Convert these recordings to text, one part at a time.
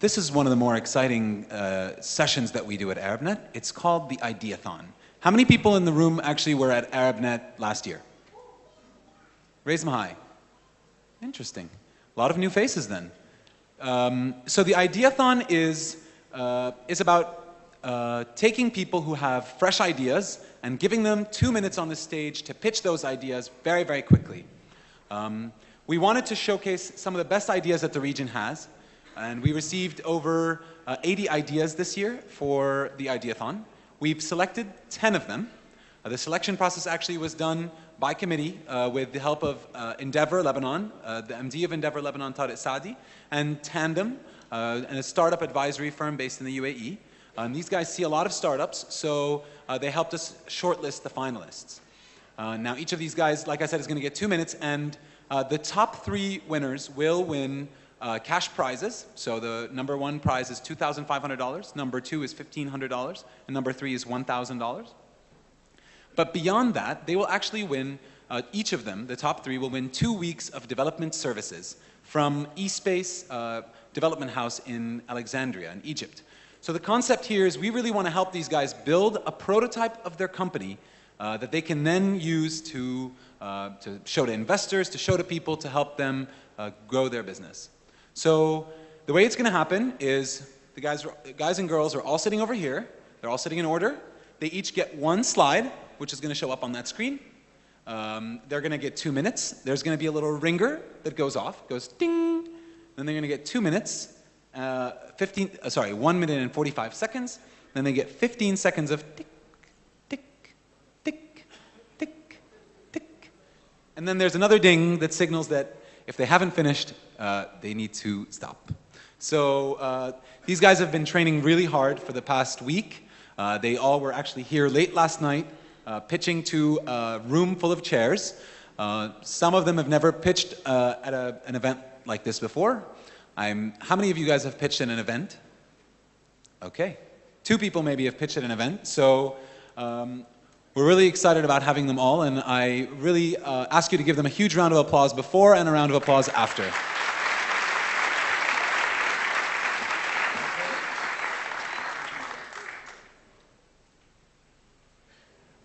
This is one of the more exciting sessions that we do at ArabNet. It's called the Ideathon. How many people in the room actually were at ArabNet last year? Raise them high. Interesting. A lot of new faces then. So the Ideathon is about taking people who have fresh ideas and giving them 2 minutes on the stage to pitch those ideas very, very quickly. We wanted to showcase some of the best ideas that the region has, and we received over 80 ideas this year for the Ideathon. We've selected 10 of them. The selection process actually was done by committee with the help of Endeavor Lebanon, the MD of Endeavor Lebanon, Tariq Saadi, and Tandem, and a startup advisory firm based in the UAE. These guys see a lot of startups, so they helped us shortlist the finalists. Now each of these guys, like I said, is going to get 2 minutes, and the top 3 winners will win cash prizes. So the number 1 prize is $2,500, number 2 is $1,500, and number 3 is $1,000. But beyond that, they will actually win, each of them, the top 3, will win 2 weeks of development services from eSpace Development House in Alexandria in Egypt. So the concept here is we really want to help these guys build a prototype of their company that they can then use to show to investors, to show to people, to help them grow their business. So the way it's going to happen is the guys and girls are all sitting over here. They're all sitting in order. They each get 1 slide, which is going to show up on that screen. They're going to get 2 minutes. There's going to be a little ringer that goes off, goes ding. Then they're going to get 2 minutes, 1 minute and 45 seconds. Then they get 15 seconds of tick, tick, tick, tick, tick. And then there's another ding that signals that if they haven't finished, they need to stop. So these guys have been training really hard for the past week. They all were actually here late last night pitching to a room full of chairs. Some of them have never pitched at an event like this before. How many of you guys have pitched at an event? Okay. 2 people maybe have pitched at an event. So we're really excited about having them all, and I really ask you to give them a huge round of applause before and a round of applause after.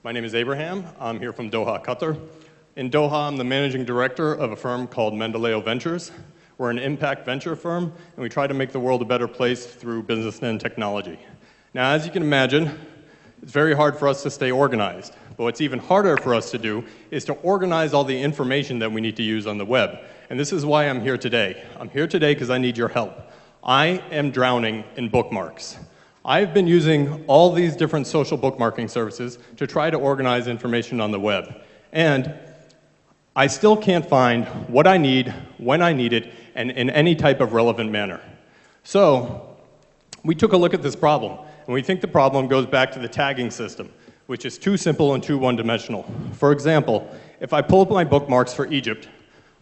My name is Abraham. I'm here from Doha, Qatar. In Doha, I'm the managing director of a firm called Mendelo Ventures. We're an impact venture firm, and we try to make the world a better place through business and technology. Now, as you can imagine, it's very hard for us to stay organized. But what's even harder for us to do is to organize all the information that we need to use on the web. And this is why I'm here today. I'm here today because I need your help. I am drowning in bookmarks. I've been using all these different social bookmarking services to try to organize information on the web. And I still can't find what I need, when I need it, and in any type of relevant manner. So we took a look at this problem, and we think the problem goes back to the tagging system, which is too simple and too one-dimensional. For example, if I pull up my bookmarks for Egypt,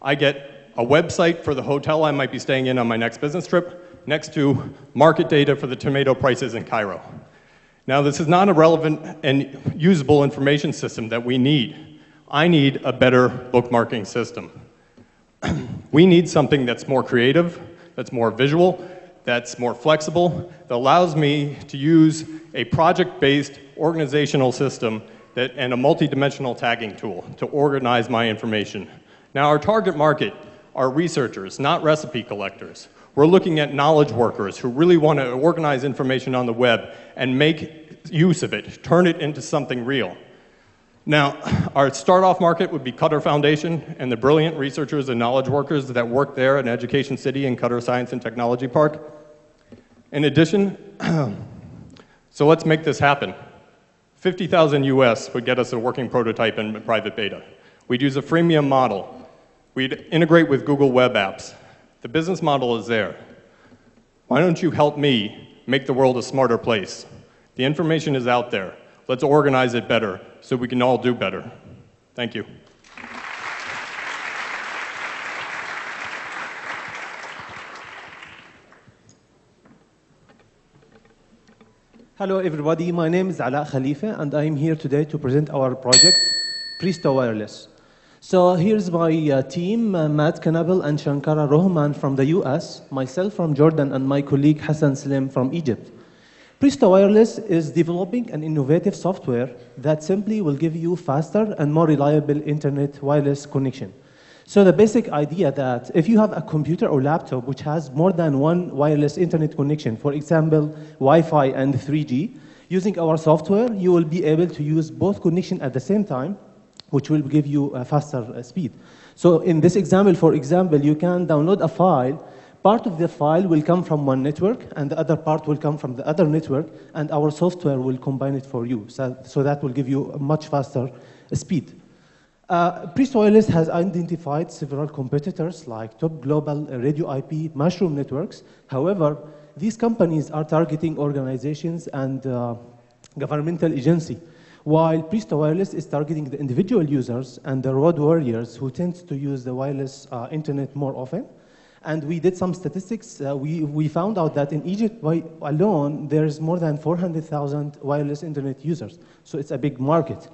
I get a website for the hotel I might be staying in on my next business trip, next to market data for the tomato prices in Cairo. Now, this is not a relevant and usable information system that we need. I need a better bookmarking system. We need something that's more creative, that's more visual, that's more flexible, that allows me to use a project-based organizational system and a multi-dimensional tagging tool to organize my information. Now, our target market are researchers, not recipe collectors. We're looking at knowledge workers who really want to organize information on the web and make use of it, turn it into something real. Now, our start-off market would be Qatar Foundation and the brilliant researchers and knowledge workers that work there at Education City and Qatar Science and Technology Park. In addition, so let's make this happen. 50,000 US would get us a working prototype in private beta. We'd use a freemium model. We'd integrate with Google Web Apps. The business model is there. Why don't you help me make the world a smarter place? The information is out there. Let's organize it better so we can all do better. Thank you. Hello everybody, my name is Ala Khalifa and I am here today to present our project, Pristo Wireless. So here's my team, Matt Kanabel and Shankara Rohman from the US, myself from Jordan, and my colleague Hassan Slim from Egypt. Pristo Wireless is developing an innovative software that simply will give you faster and more reliable internet wireless connection. So the basic idea that if you have a computer or laptop which has more than one wireless internet connection, for example, Wi-Fi and 3G, using our software, you will be able to use both connections at the same time, which will give you a faster speed. So in this example, for example, you can download a file. Part of the file will come from one network, and the other part will come from the other network, and our software will combine it for you. So that will give you a much faster speed. Pristo Wireless has identified several competitors like top global radio IP mushroom networks. However, these companies are targeting organizations and governmental agencies, while Pristo Wireless is targeting the individual users and the road warriors who tend to use the wireless internet more often. And we did some statistics. We found out that in Egypt alone, there's more than 400,000 wireless internet users. So it's a big market.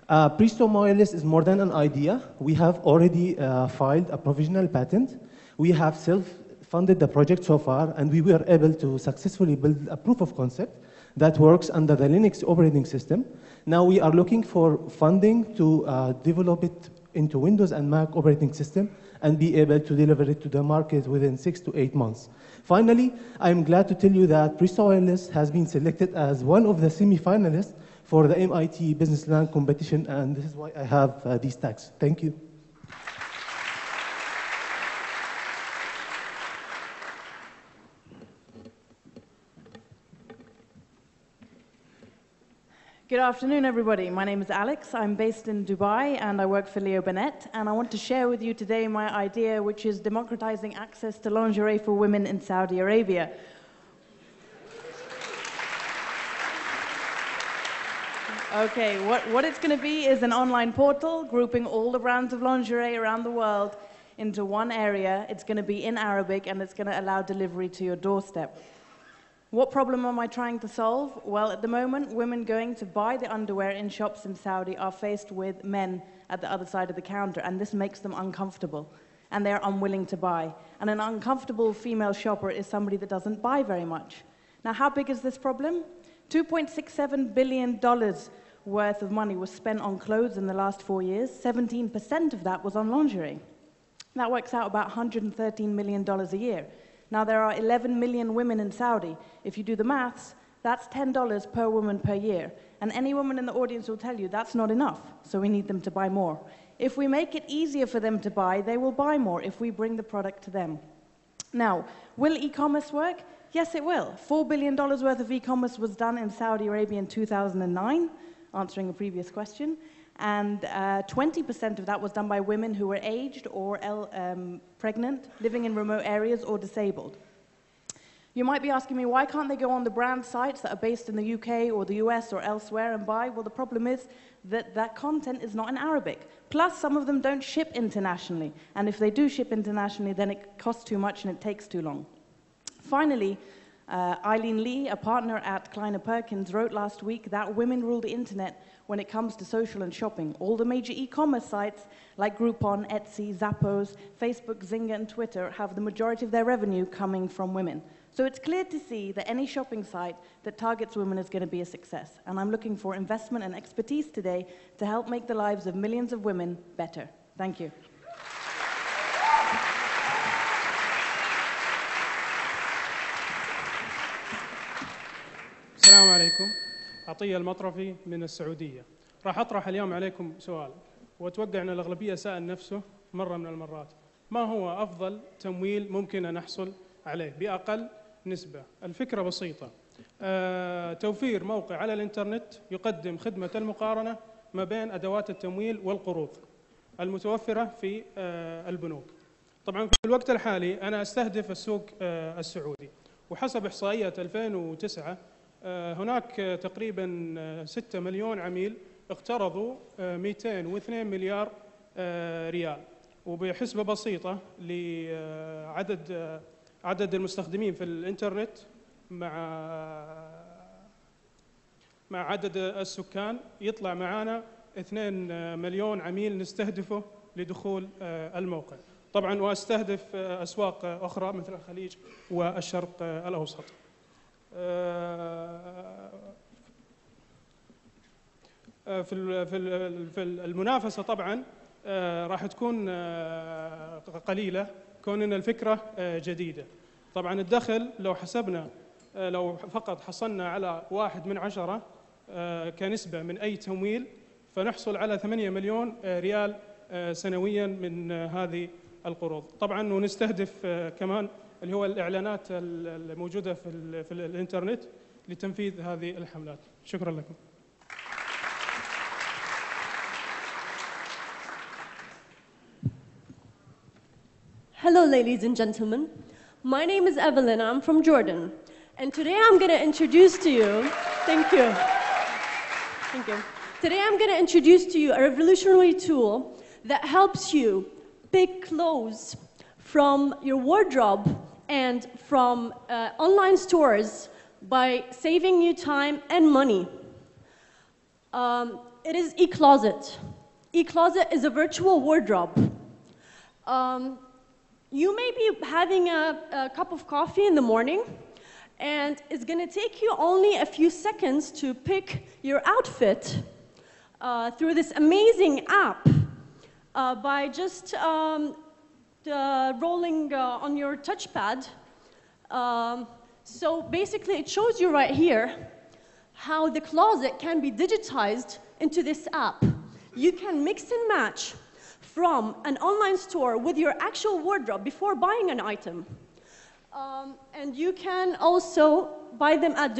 Pristo Wireless is more than an idea. We have already filed a provisional patent. We have self-funded the project so far, and we were able to successfully build a proof of concept that works under the Linux operating system. Now we are looking for funding to develop it into Windows and Mac operating system and be able to deliver it to the market within 6 to 8 months. Finally, I'm glad to tell you that Pristo Wireless has been selected as one of the semi-finalists for the MIT Business Land competition, and this is why I have these tags. Thank you. Good afternoon, everybody. My name is Alex. I'm based in Dubai, and I work for Leo Burnett. And I want to share with you today my idea, which is democratizing access to lingerie for women in Saudi Arabia. Okay, what it's going to be is an online portal grouping all the brands of lingerie around the world into one area. It's going to be in Arabic, and it's going to allow delivery to your doorstep. What problem am I trying to solve? Well, at the moment, women going to buy the underwear in shops in Saudi are faced with men at the other side of the counter, and this makes them uncomfortable, and they're unwilling to buy. And an uncomfortable female shopper is somebody that doesn't buy very much. Now, how big is this problem? $2.67 billion worth of money was spent on clothes in the last 4 years. 17% of that was on lingerie. That works out about $113 million a year. Now, there are 11 million women in Saudi. If you do the maths, that's $10 per woman per year. And any woman in the audience will tell you that's not enough, so we need them to buy more. If we make it easier for them to buy, they will buy more if we bring the product to them. Now, will e-commerce work? Yes, it will. $4 billion worth of e-commerce was done in Saudi Arabia in 2009, answering a previous question. And 20% of that was done by women who were aged or pregnant, living in remote areas, or disabled. You might be asking me, why can't they go on the brand sites that are based in the UK or the US or elsewhere and buy? Well, the problem is that that content is not in Arabic. Plus, some of them don't ship internationally. And if they do ship internationally, then it costs too much and it takes too long. Finally, Eileen Lee, a partner at Kleiner Perkins, wrote last week that women rule the internet when it comes to social and shopping. All the major e-commerce sites like Groupon, Etsy, Zappos, Facebook, Zynga, and Twitter have the majority of their revenue coming from women. So it's clear to see that any shopping site that targets women is going to be a success. And I'm looking for investment and expertise today to help make the lives of millions of women better. Thank you. السلام عليكم. عطية المطرفي من السعودية. راح أطرح اليوم عليكم سؤال، وأتوقع أن الأغلبية سأل نفسه مرة من المرات: ما هو أفضل تمويل ممكن أن نحصل عليه بأقل نسبة؟ الفكرة بسيطة. توفير موقع على الإنترنت يقدم خدمة المقارنة ما بين أدوات التمويل والقروض المتوفرة في البنوك. طبعاً في الوقت الحالي أنا أستهدف السوق السعودي، وحسب إحصائيات 2009 هناك تقريباً 6 مليون عميل اقترضوا 202 مليار ريال، وبحسبة بسيطة لعدد المستخدمين في الإنترنت مع عدد السكان يطلع معانا 2 مليون عميل نستهدفه لدخول الموقع. طبعا واستهدف اسواق اخرى مثل الخليج والشرق الاوسط. في المنافسه طبعا راح تكون قليله كون ان الفكره جديده. طبعا الدخل لو حسبنا لو فقط حصلنا على 1 من 10 كنسبه من اي تمويل فنحصل على 8 مليون ريال سنويا من هذه القروض. طبعا ونستهدف كمان اللي هو الاعلانات الموجوده في الانترنت لتنفيذ هذه الحملات. شكرا لكم. Hello, ladies and gentlemen. My name is Evelyn. I'm from Jordan. And today I'm going to introduce to you, thank you. Thank you. Today I'm going to introduce to you a revolutionary tool that helps you pick clothes from your wardrobe and from online stores by saving you time and money. It is eCloset. eCloset is a virtual wardrobe. You may be having a cup of coffee in the morning, and it's going to take you only a few seconds to pick your outfit through this amazing app by just rolling on your touchpad. So basically, it shows you right here how the closet can be digitized into this app. You can mix and match from an online store with your actual wardrobe before buying an item. And you can also buy them at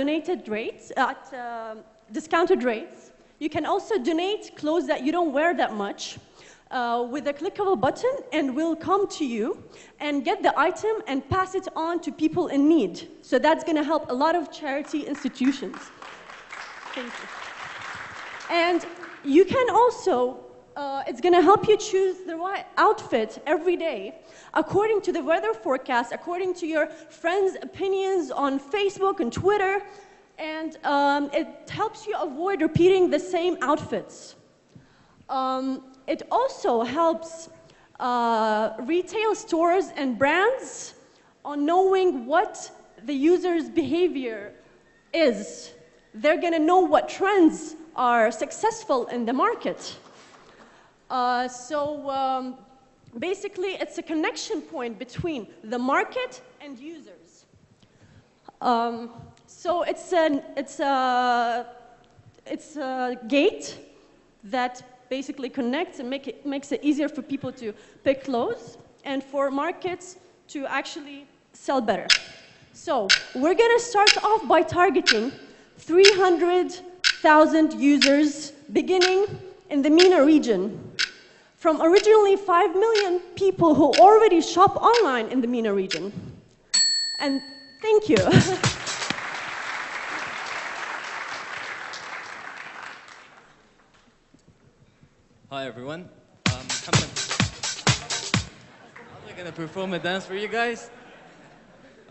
discounted rates. You can also donate clothes that you don't wear that much with a click of a button, and we'll come to you and get the item and pass it on to people in need. So that's going to help a lot of charity institutions. Thank you. And you can also it's going to help you choose the right outfit every day according to the weather forecast, according to your friends' opinions on Facebook and Twitter, and it helps you avoid repeating the same outfits. It also helps retail stores and brands on knowing what the user's behavior is. They're going to know what trends are successful in the market. Basically, it's a connection point between the market and users. So it's a gate that basically connects and makes it easier for people to pick clothes and for markets to actually sell better. So we're going to start off by targeting 300,000 users beginning in the MENA region, from originally 5 million people who already shop online in the MENA region. And thank you. Hi everyone, Mohammed. Am I gonna perform a dance for you guys?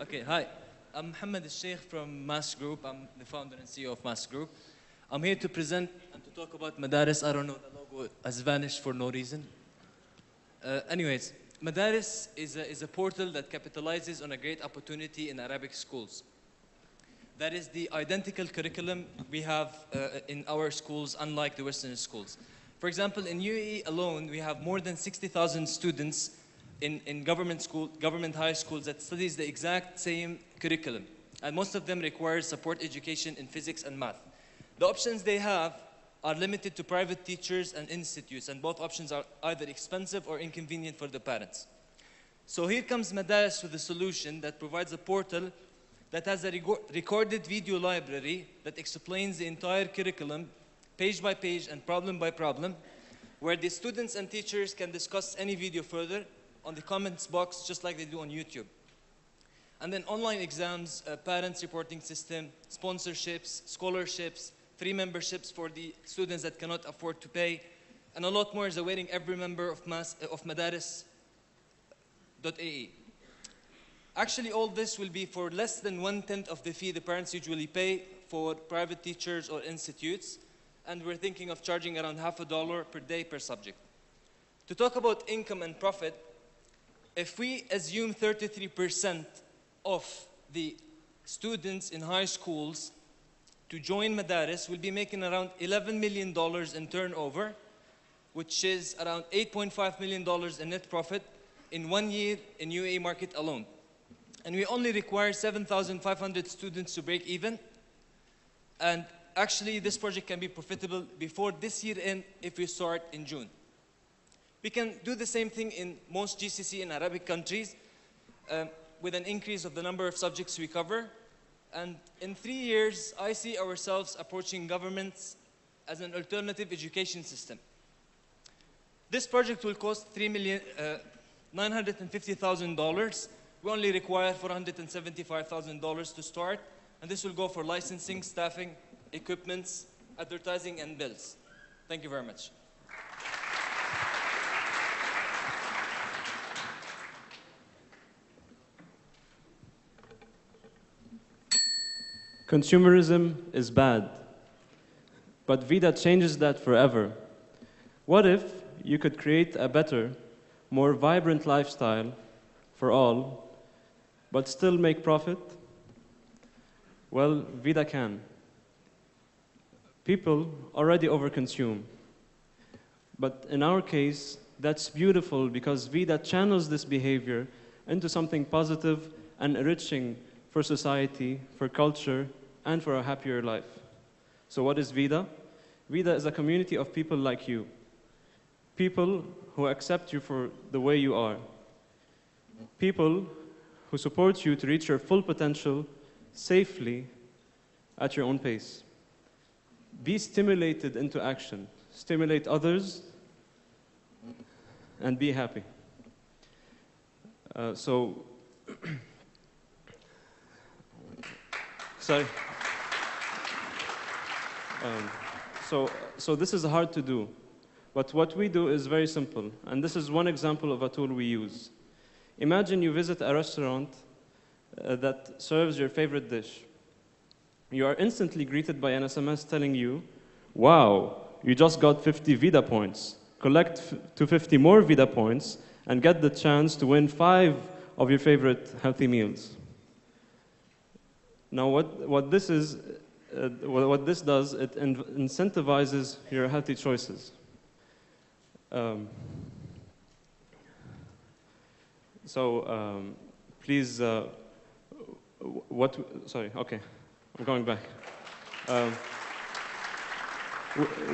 Okay, hi. I'm Mohammed al-Sheikh from Mass Group. I'm the founder and CEO of Mass Group. I'm here to present and to talk about Madaris. I don't know, the logo has vanished for no reason. Anyways, Madaris is a portal that capitalizes on a great opportunity in Arabic schools. That is the identical curriculum we have in our schools, unlike the Western schools. For example, in UAE alone, we have more than 60,000 students in government high schools that studies the exact same curriculum. And most of them require support education in physics and math. The options they have are limited to private teachers and institutes, and both options are either expensive or inconvenient for the parents. So here comes Madaris with a solution that provides a portal that has a recorded video library that explains the entire curriculum, page by page and problem by problem, where the students and teachers can discuss any video further on the comments box, just like they do on YouTube. And then online exams, parents reporting system, sponsorships, scholarships, free memberships for the students that cannot afford to pay, and a lot more is awaiting every member of Madaris.ae. Actually, all this will be for less than 1/10 of the fee the parents usually pay for private teachers or institutes, and we're thinking of charging around $50 per day per subject. To talk about income and profit, if we assume 33% of the students in high schools to join Madaris, will be making around $11 million in turnover, which is around $8.5 million in net profit in 1 year in UAE market alone. And we only require 7,500 students to break even. And actually, this project can be profitable before this year end if we start in June. We can do the same thing in most GCC and Arabic countries with an increase of the number of subjects we cover. And in 3 years, I see ourselves approaching governments as an alternative education system. This project will cost $3,950,000. We only require $475,000 to start, and this will go for licensing, staffing, equipments, advertising, and bills. Thank you very much. Consumerism is bad, but Vita changes that forever. What if you could create a better, more vibrant lifestyle for all, but still make profit? Well, Vita can. People already overconsume. But in our case, that's beautiful because Vita channels this behavior into something positive and enriching for society, for culture, and for a happier life. So what is Vita? Vita is a community of people like you. People who accept you for the way you are. People who support you to reach your full potential safely at your own pace. Be stimulated into action. Stimulate others and be happy. Sorry. So this is hard to do. But what we do is very simple. And this is one example of a tool we use. Imagine you visit a restaurant that serves your favorite dish. You are instantly greeted by an SMS telling you, wow, you just got 50 Vita points. Collect 250 more Vita points and get the chance to win 5 of your favorite healthy meals. Now, what this does, it incentivizes your healthy choices. Please, sorry, okay, I'm going back.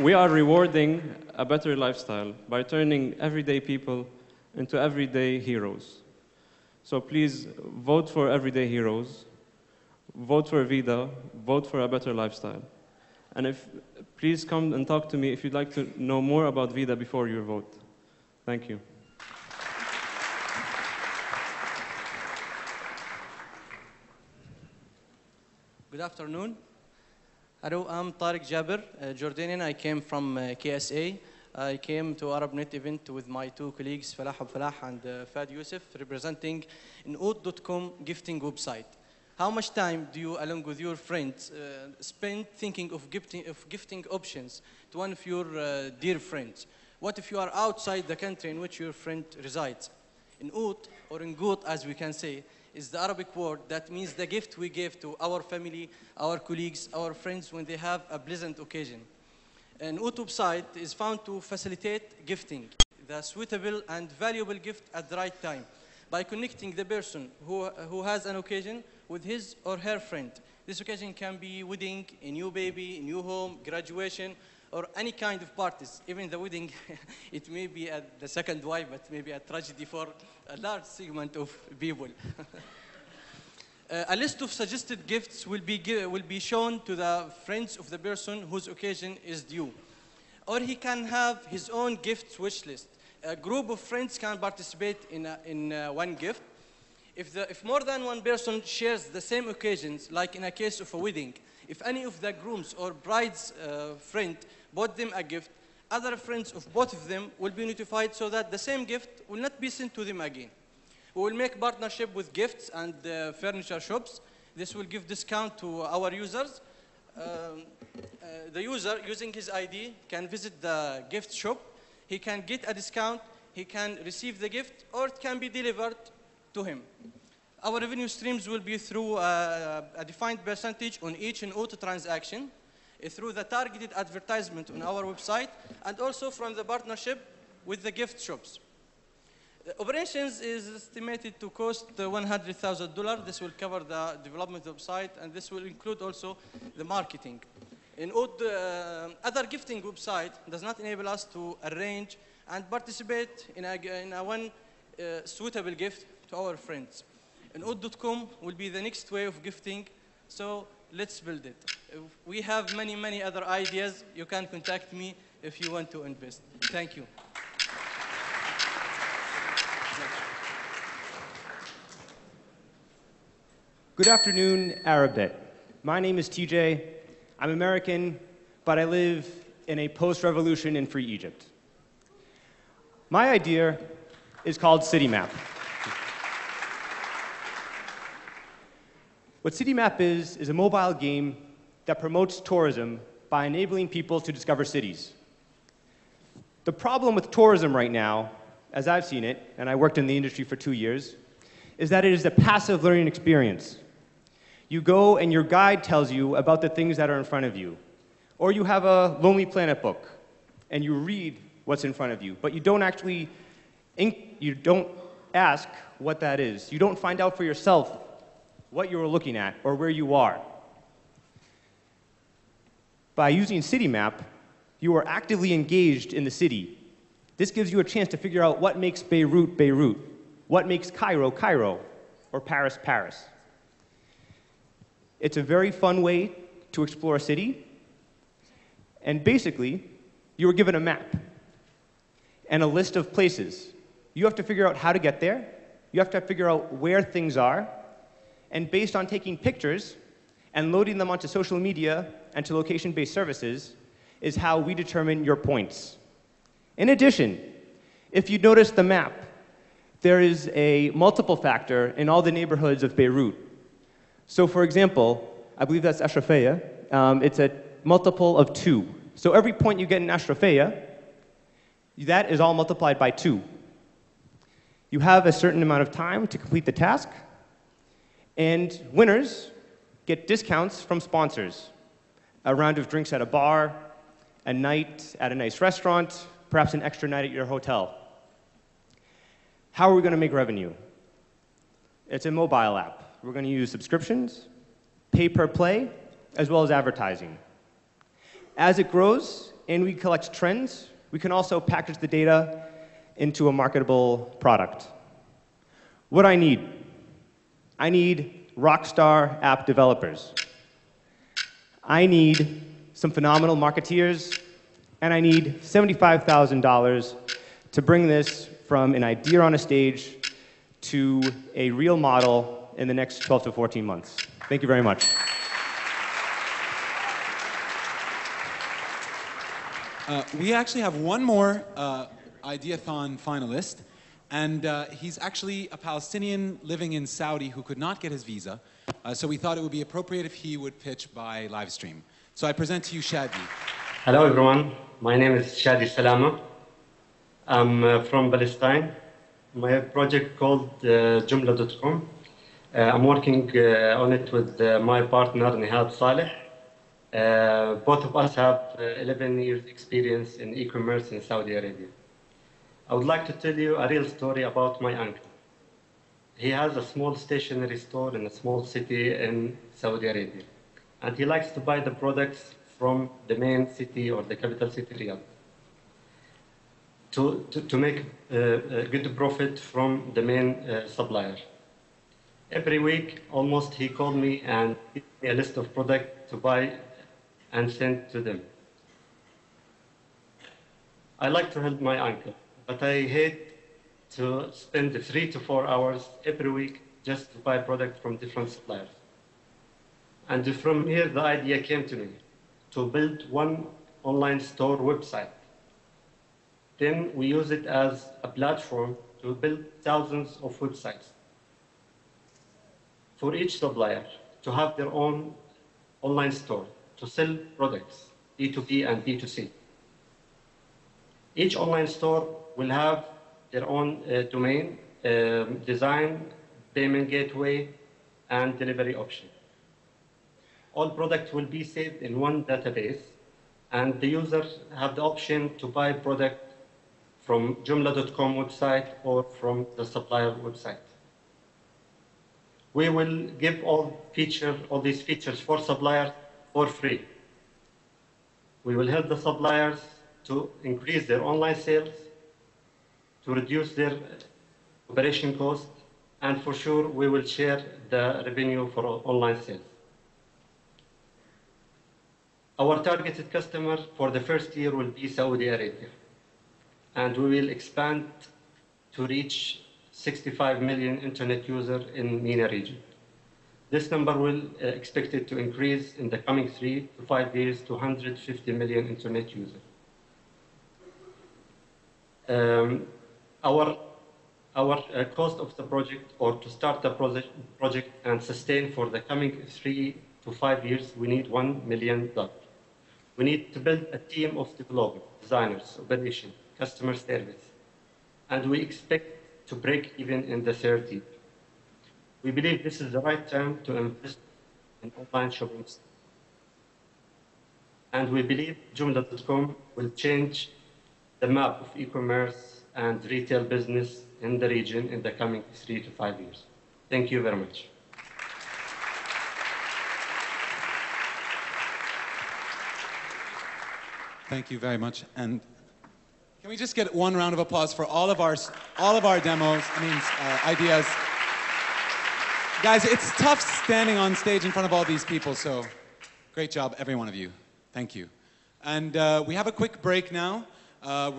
We are rewarding a better lifestyle by turning everyday people into everyday heroes. So please vote for everyday heroes, vote for Vita, vote for a better lifestyle. And please come and talk to me if you'd like to know more about Vita before your vote. Thank you. Good afternoon. Hello, I'm Tariq Jabir, Jordanian. I came from KSA. I came to ArabNet event with my 2 colleagues, Falah Falah and Fad Youssef, representing an Oud.com gifting website. How much time do you, along with your friends, spend thinking of gifting options to one of your dear friends? What if you are outside the country in which your friend resides? In Oud, or in Gout, as we can say, is the Arabic word that means the gift we give to our family, our colleagues, our friends when they have a pleasant occasion. An Oud website is found to facilitate gifting, the suitable and valuable gift at the right time, by connecting the person who has an occasion with his or her friend. This occasion can be wedding, a new baby, a new home, graduation, or any kind of parties. Even the wedding, it may be the second wife, but maybe a tragedy for a large segment of people. A list of suggested gifts will be shown to the friends of the person whose occasion is due. Or he can have his own gift wish list. A group of friends can participate in one gift. If more than one person shares the same occasions, like in a case of a wedding, if any of the groom's or bride's friend bought them a gift, other friends of both of them will be notified so that the same gift will not be sent to them again. We will make partnership with gifts and furniture shops. This will give discount to our users. The user, using his ID, can visit the gift shop. He can get a discount he can receive the gift or it can be delivered to him. Our revenue streams will be through a defined percentage on each and auto transaction, through the targeted advertisement on our website, and also from the partnership with the gift shops. The operations is estimated to cost $100,000. This will cover the development of the website, and this will include also the marketing. Other gifting website does not enable us to arrange and participate in a one suitable gift to our friends. And Oud.com will be the next way of gifting, so let's build it. We have many, many other ideas. You can contact me if you want to invest. Thank you. Good afternoon, ArabNet. My name is TJ. I'm American, but I live in a post-revolution in free Egypt. My idea is called CityMap. What CityMap is a mobile game that promotes tourism by enabling people to discover cities. The problem with tourism right now, as I've seen it, and I worked in the industry for 2 years, is that it is a passive learning experience. You go and your guide tells you about the things that are in front of you. Or you have a Lonely Planet book and you read what's in front of you, but you don't actually, you don't ask what that is. You don't find out for yourself what you're looking at or where you are. By using CityMap, you are actively engaged in the city. This gives you a chance to figure out what makes Beirut, Beirut, what makes Cairo, Cairo, or Paris, Paris. It's a very fun way to explore a city, and basically, you were given a map and a list of places. You have to figure out how to get there, you have to figure out where things are, and based on taking pictures and loading them onto social media and to location-based services is how we determine your points. In addition, if you notice the map, there is a multiple factor in all the neighborhoods of Beirut. So for example, I believe that's Ashrafia, it's a multiple of 2. So every point you get in Ashrafia, that is all multiplied by 2. You have a certain amount of time to complete the task, and winners get discounts from sponsors. A round of drinks at a bar, a night at a nice restaurant, perhaps an extra night at your hotel. How are we going to make revenue? It's a mobile app. We're going to use subscriptions, pay per play, as well as advertising. As it grows and we collect trends, we can also package the data into a marketable product. What I need rockstar app developers. I need some phenomenal marketeers, and I need $75,000 to bring this from an idea on a stage to a real model in the next 12 to 14 months. Thank you very much. We actually have one more Ideathon finalist, and he's actually a Palestinian living in Saudi who could not get his visa, so we thought it would be appropriate if he would pitch by live stream. So I present to you Shadi. Hello everyone, my name is Shadi Salama. I'm from Palestine. My project called Jumla.com. I'm working on it with my partner Nihad Saleh. Both of us have 11 years experience in e-commerce in Saudi Arabia. I would like to tell you a real story about my uncle. He has a small stationery store in a small city in Saudi Arabia. And he likes to buy the products from the main city or the capital city, Riyadh, to make a good profit from the main supplier. Every week, almost, he called me and gave me a list of products to buy and send to them. I like to help my uncle, but I hate to spend 3 to 4 hours every week just to buy products from different suppliers. And from here, the idea came to me to build one online store website. Then we use it as a platform to build thousands of websites for each supplier to have their own online store to sell products, B2B and B2C. Each online store will have their own domain, design, payment gateway, and delivery option. All products will be saved in one database, and the users have the option to buy product from Joomla.com website or from the supplier website. We will give all these features for suppliers for free. We will help the suppliers to increase their online sales, to reduce their operation cost, and for sure we will share the revenue for online sales. Our targeted customer for the first year will be Saudi Arabia, and we will expand to reach 65 million internet users in MENA region. This number will expected to increase in the coming 3 to 5 years to 150 million internet users. Our cost of the project, or to start the project and sustain for the coming 3 to 5 years, we need $1 million. We need to build a team of developers, designers, operation, customer service, and we expect to break even in the 3rd year. We believe this is the right time to invest in online shopping. And we believe Joomla.com will change the map of e-commerce and retail business in the region in the coming 3 to 5 years. Thank you very much. Thank you very much. And can we just get one round of applause for all of our demos, ideas. Guys, it's tough standing on stage in front of all these people, so great job, every one of you. Thank you. And we have a quick break now. I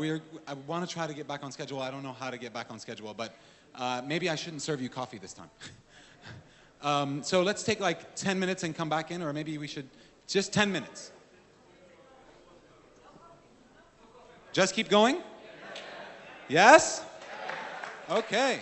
want to try to get back on schedule. I don't know how to get back on schedule, but maybe I shouldn't serve you coffee this time. So let's take like 10 minutes and come back in, or maybe we should, just 10 minutes. Just keep going? Yes? Okay.